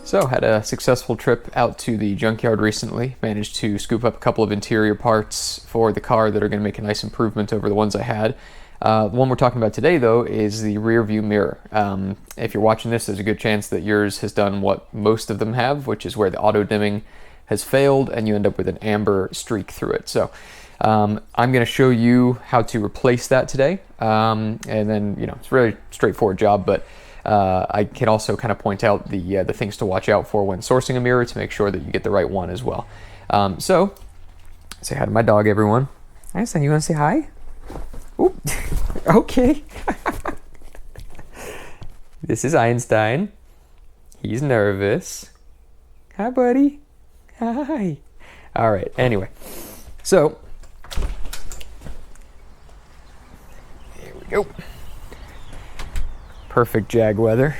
So, had a successful trip out to the junkyard recently. Managed to scoop up a couple of interior parts for the car that are going to make a nice improvement over the ones I had. The one we're talking about today, though, is the rear view mirror. If you're watching this, there's a good chance that yours has done what most of them have, which is where the auto dimming has failed and you end up with an amber streak through it. So, I'm going to show you how to replace that today. And then, it's a really straightforward job, but I can also kind of point out the things to watch out for when sourcing a mirror to make sure that you get the right one as well. So, say hi to my dog, everyone. Einstein, you want to say hi? Oop. Okay. This is Einstein. He's nervous. Hi, buddy. Hi. All right. Anyway, so here we go. Perfect Jag weather.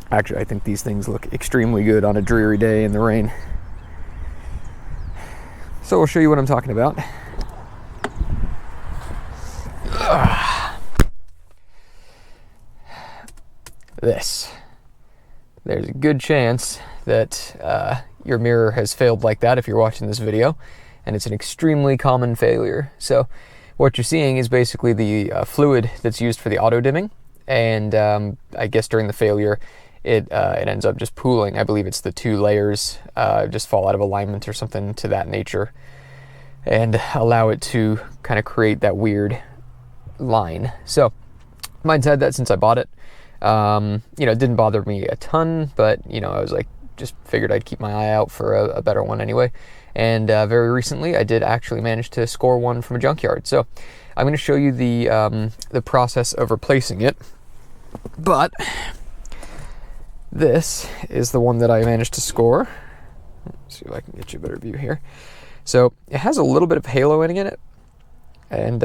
Actually, I think these things look extremely good on a dreary day in the rain. So I'll show you what I'm talking about. This. There's a good chance that your mirror has failed like that if you're watching this video, and it's an extremely common failure. So what you're seeing is basically the fluid that's used for the auto dimming, and I guess during the failure it ends up just pooling. I believe it's the two layers just fall out of alignment or something to that nature and allow it to kind of create that weird line. So mine's had that since I bought it. It didn't bother me a ton, but I was like, just figured I'd keep my eye out for a better one anyway. And very recently I did actually manage to score one from a junkyard. So I'm going to show you the process of replacing it. But this is the one that I managed to score. Let's see if I can get you a better view here. So it has a little bit of haloing in it. And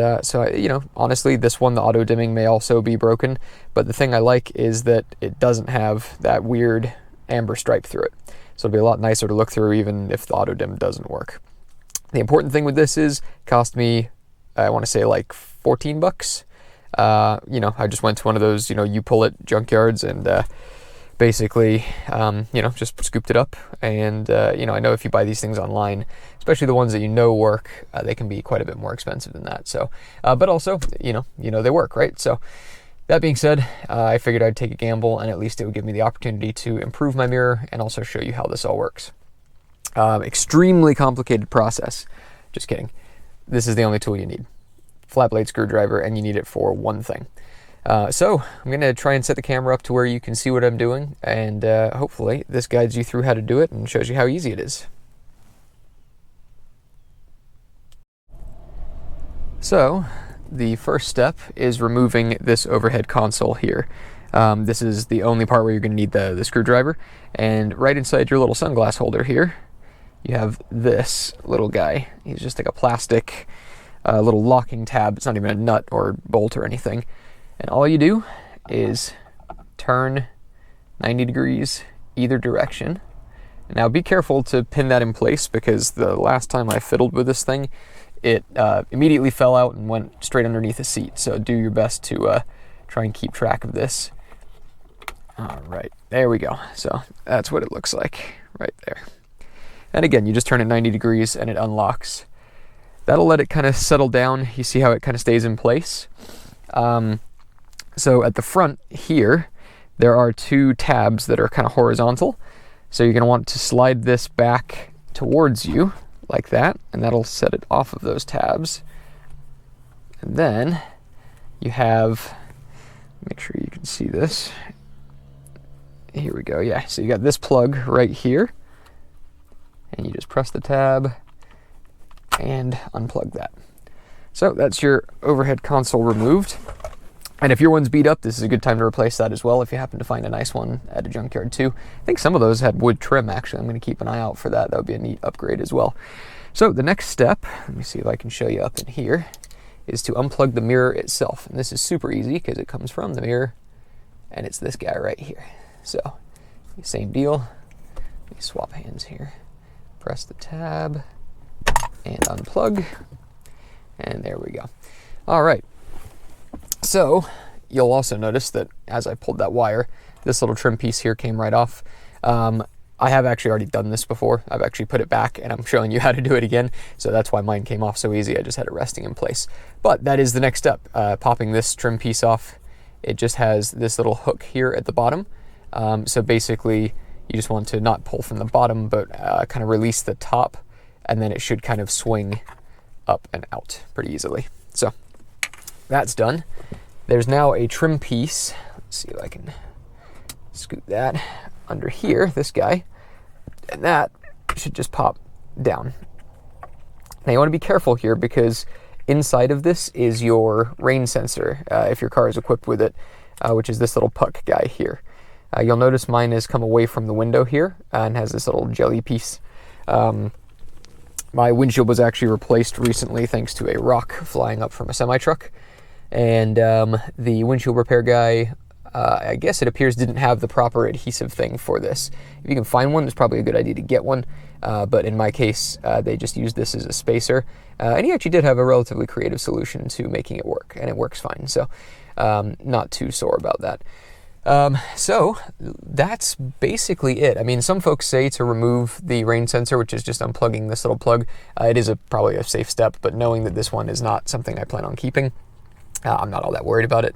honestly, this one, the auto dimming may also be broken. But the thing I like is that it doesn't have that weird amber stripe through it. So it'll be a lot nicer to look through even if the auto dim doesn't work. The important thing with this is it cost me, I want to say like 14 bucks. I just went to one of those, you pull it junkyards and basically, just scooped it up. And, I know if you buy these things online, especially the ones that work, they can be quite a bit more expensive than that. So, but also, they work, right? So that being said, I figured I'd take a gamble, and at least it would give me the opportunity to improve my mirror and also show you how this all works. Extremely complicated process. Just kidding. This is the only tool you need. Flat blade screwdriver, and you need it for one thing. So I'm going to try and set the camera up to where you can see what I'm doing, and hopefully this guides you through how to do it and shows you how easy it is. So the first step is removing this overhead console here. This is the only part where you're going to need the screwdriver, and right inside your little sunglass holder here you have this little guy. He's just like a plastic little locking tab. It's not even a nut or bolt or anything. And all you do is turn 90 degrees either direction. Now be careful to pin that in place, because the last time I fiddled with this thing, it immediately fell out and went straight underneath the seat. So do your best to try and keep track of this. All right, there we go. So that's what it looks like right there. And again, you just turn it 90 degrees and it unlocks. That'll let it kind of settle down. You see how it kind of stays in place. So at the front here, there are two tabs that are kind of horizontal. So you're going to want to slide this back towards you like that, and that'll set it off of those tabs. And then you have, make sure you can see this. Here we go. Yeah, so you got this plug right here, and you just press the tab and unplug that. So that's your overhead console removed. And if your one's beat up, this is a good time to replace that as well if you happen to find a nice one at a junkyard too. I think some of those had wood trim, actually. I'm going to keep an eye out for that. That would be a neat upgrade as well. So the next step, let me see if I can show you up in here, is to unplug the mirror itself. And this is super easy because it comes from the mirror, and it's this guy right here. So same deal. Let me swap hands here. Press the tab and unplug. And there we go. All right. So you'll also notice that as I pulled that wire, this little trim piece here came right off. I have actually already done this before. I've actually put it back, and I'm showing you how to do it again. So that's why mine came off so easy. I just had it resting in place. But that is the next step, popping this trim piece off. It just has this little hook here at the bottom. So basically, you just want to not pull from the bottom, but kind of release the top, and then it should kind of swing up and out pretty easily. So that's done. There's now a trim piece. Let's see if I can scoot that under here, this guy, and that should just pop down. Now you want to be careful here because inside of this is your rain sensor, if your car is equipped with it, which is this little puck guy here. You'll notice mine has come away from the window here and has this little jelly piece. My windshield was actually replaced recently thanks to a rock flying up from a semi-truck. And the windshield repair guy, I guess it appears, didn't have the proper adhesive thing for this. If you can find one, it's probably a good idea to get one. But in my case, they just used this as a spacer. And he actually did have a relatively creative solution to making it work, and it works fine. So not too sore about that. So that's basically it. I mean, some folks say to remove the rain sensor, which is just unplugging this little plug. It is probably a safe step, but knowing that this one is not something I plan on keeping, I'm not all that worried about it.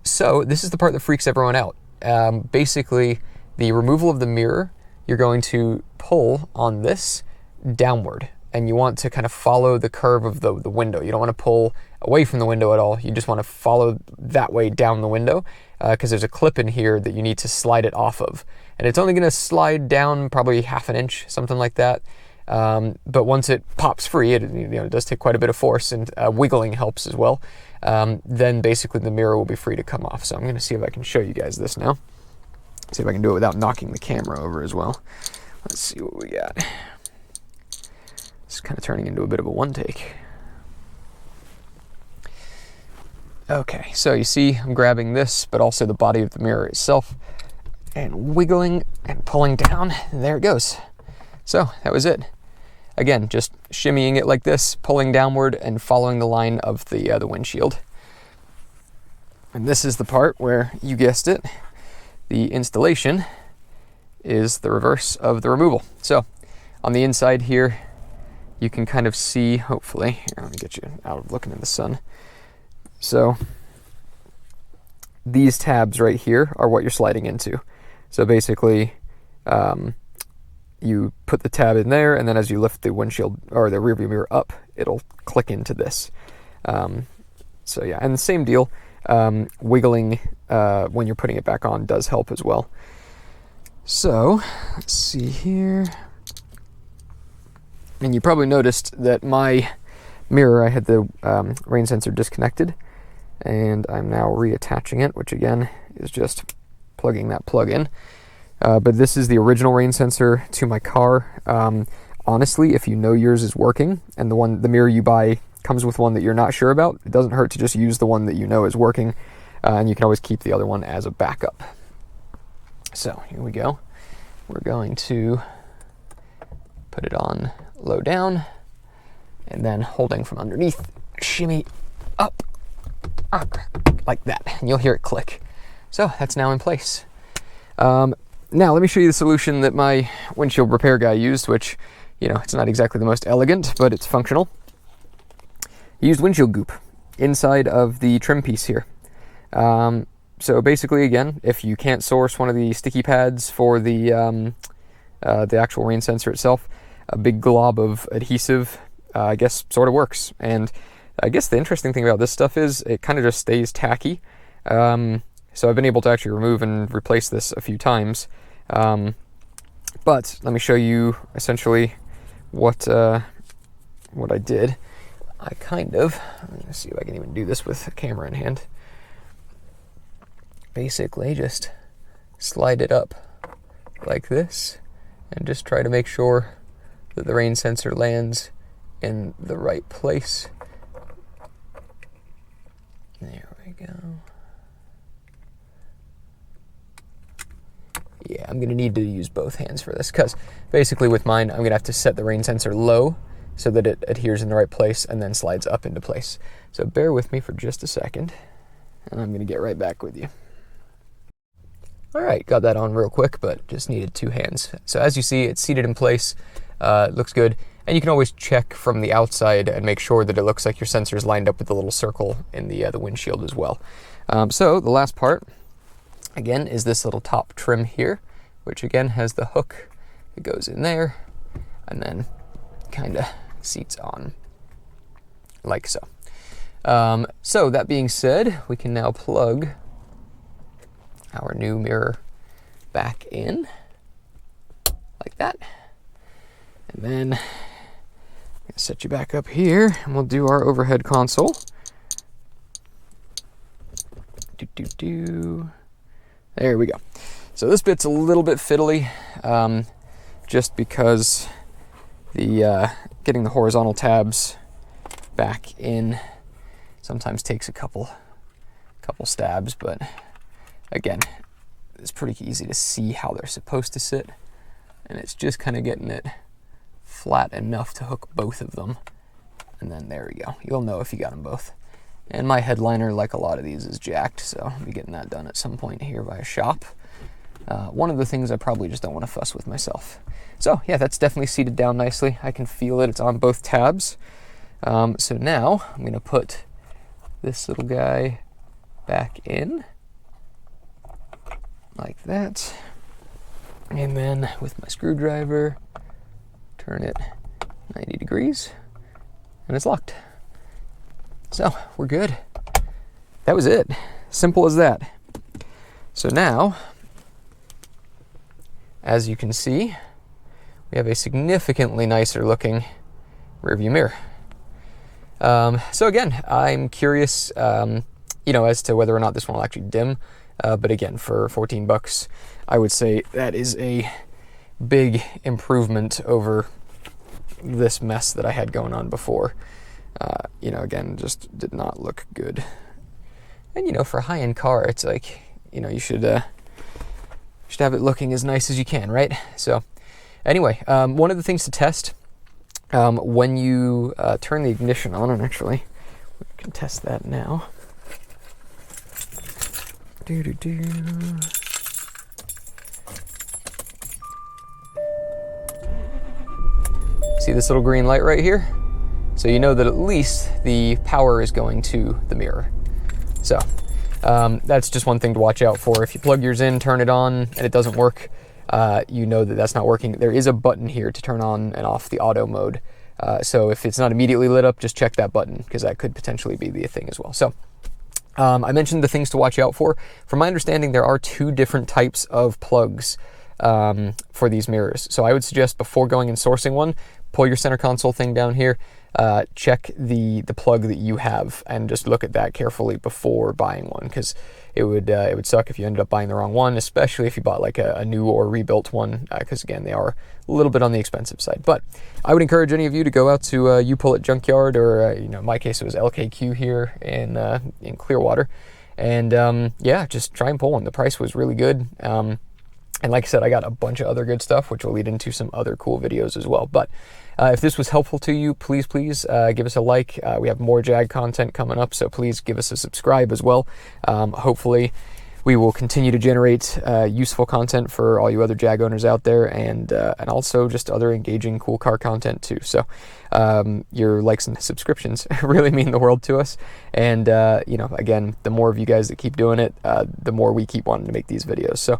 So this is the part that freaks everyone out. Basically, the removal of the mirror, you're going to pull on this downward, and you want to kind of follow the curve of the window. You don't want to pull away from the window at all. You just want to follow that way down the window, because there's a clip in here that you need to slide it off of. And it's only going to slide down probably half an inch, something like that. But once it pops free, it does take quite a bit of force, and wiggling helps as well. Then basically the mirror will be free to come off. So I'm going to see if I can show you guys this now. See if I can do it without knocking the camera over as well. Let's see what we got. It's kind of turning into a bit of a one take. Okay, so you see I'm grabbing this, but also the body of the mirror itself, and wiggling and pulling down, and there it goes. So that was it. Again, just shimmying it like this, pulling downward and following the line of the windshield. And this is the part where, you guessed it, the installation is the reverse of the removal. So on the inside here, you can kind of see, hopefully, here, let me get you out of looking in the sun. So these tabs right here are what you're sliding into. So basically, you put the tab in there, and then as you lift the windshield or the rearview mirror up, it'll click into this. So yeah, and the same deal, wiggling when you're putting it back on does help as well. So let's see here. And you probably noticed that my mirror, I had the rain sensor disconnected, and I'm now reattaching it, which again is just plugging that plug in. But this is the original rain sensor to my car. Honestly, if you know yours is working and the mirror you buy comes with one that you're not sure about, it doesn't hurt to just use the one that you know is working, and you can always keep the other one as a backup. So here we go. We're going to put it on low down, and then holding from underneath, shimmy up like that, and you'll hear it click. So that's now in place. Now let me show you the solution that my windshield repair guy used, which, it's not exactly the most elegant, but it's functional. He used windshield goop inside of the trim piece here. So basically, again, if you can't source one of the sticky pads for the actual rain sensor itself, a big glob of adhesive, I guess, sort of works. And I guess the interesting thing about this stuff is it kind of just stays tacky. So I've been able to actually remove and replace this a few times. But let me show you essentially what I did. Let me see if I can even do this with a camera in hand. Basically, just slide it up like this and just try to make sure that the rain sensor lands in the right place. There we go. Yeah, I'm going to need to use both hands for this, because basically with mine, I'm going to have to set the rain sensor low so that it adheres in the right place and then slides up into place. So bear with me for just a second. and I'm gonna get right back with you. All right, got that on real quick, but just needed 2 hands. So as you see, it's seated in place, it looks good. And you can always check from the outside and make sure that it looks like your sensor's lined up with the little circle in the windshield as well. So the last part, again, is this little top trim here, which again has the hook that goes in there and then kind of seats on like so. So that being said, we can now plug our new mirror back in like that. And then set you back up here and we'll do our overhead console. There we go. So this bit's a little bit fiddly, just because the getting the horizontal tabs back in sometimes takes a couple stabs, but again, it's pretty easy to see how they're supposed to sit, and it's just kind of getting it flat enough to hook both of them, and then there we go. You'll know if you got them both. And my headliner, like a lot of these, is jacked, so I'll be getting that done at some point here by a shop. One of the things I probably just don't want to fuss with myself. So yeah, that's definitely seated down nicely. I can feel it. It's on both tabs. So now I'm going to put this little guy back in like that, and then with my screwdriver turn it 90 degrees and it's locked. So we're good. That was it. Simple as that. So now, as you can see, we have a significantly nicer looking rearview mirror. So again, I'm curious, as to whether or not this one will actually dim. But again, for 14 bucks, I would say that is a big improvement over this mess that I had going on before. Again, just did not look good. And for a high-end car, it's like, you should have it looking as nice as you can, right? So anyway, one of the things to test when you turn the ignition on, and actually we can test that now. See this little green light right here? So you know that at least the power is going to the mirror. So that's just one thing to watch out for. If you plug yours in, turn it on, and it doesn't work, you know that that's not working. There is a button here to turn on and off the auto mode. So if it's not immediately lit up, just check that button, because that could potentially be the thing as well. So I mentioned the things to watch out for. From my understanding, there are 2 different types of plugs for these mirrors. So I would suggest before going and sourcing one, pull your center console thing down here, check the plug that you have, and just look at that carefully before buying one, because it would suck if you ended up buying the wrong one, especially if you bought like a new or rebuilt one, because again, they are a little bit on the expensive side. But I would encourage any of you to go out to U-Pull at Junkyard, or in my case it was LKQ here in Clearwater, and yeah, just try and pull one. The price was really good. And like I said, I got a bunch of other good stuff, which will lead into some other cool videos as well. But if this was helpful to you, please give us a like. We have more Jag content coming up, so please give us a subscribe as well. Hopefully, we will continue to generate useful content for all you other Jag owners out there, and also just other engaging, cool car content too. So your likes and subscriptions really mean the world to us. And again, the more of you guys that keep doing it, the more we keep wanting to make these videos. So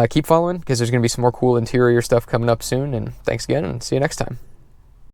keep following, because there's going to be some more cool interior stuff coming up soon. And thanks again, and see you next time.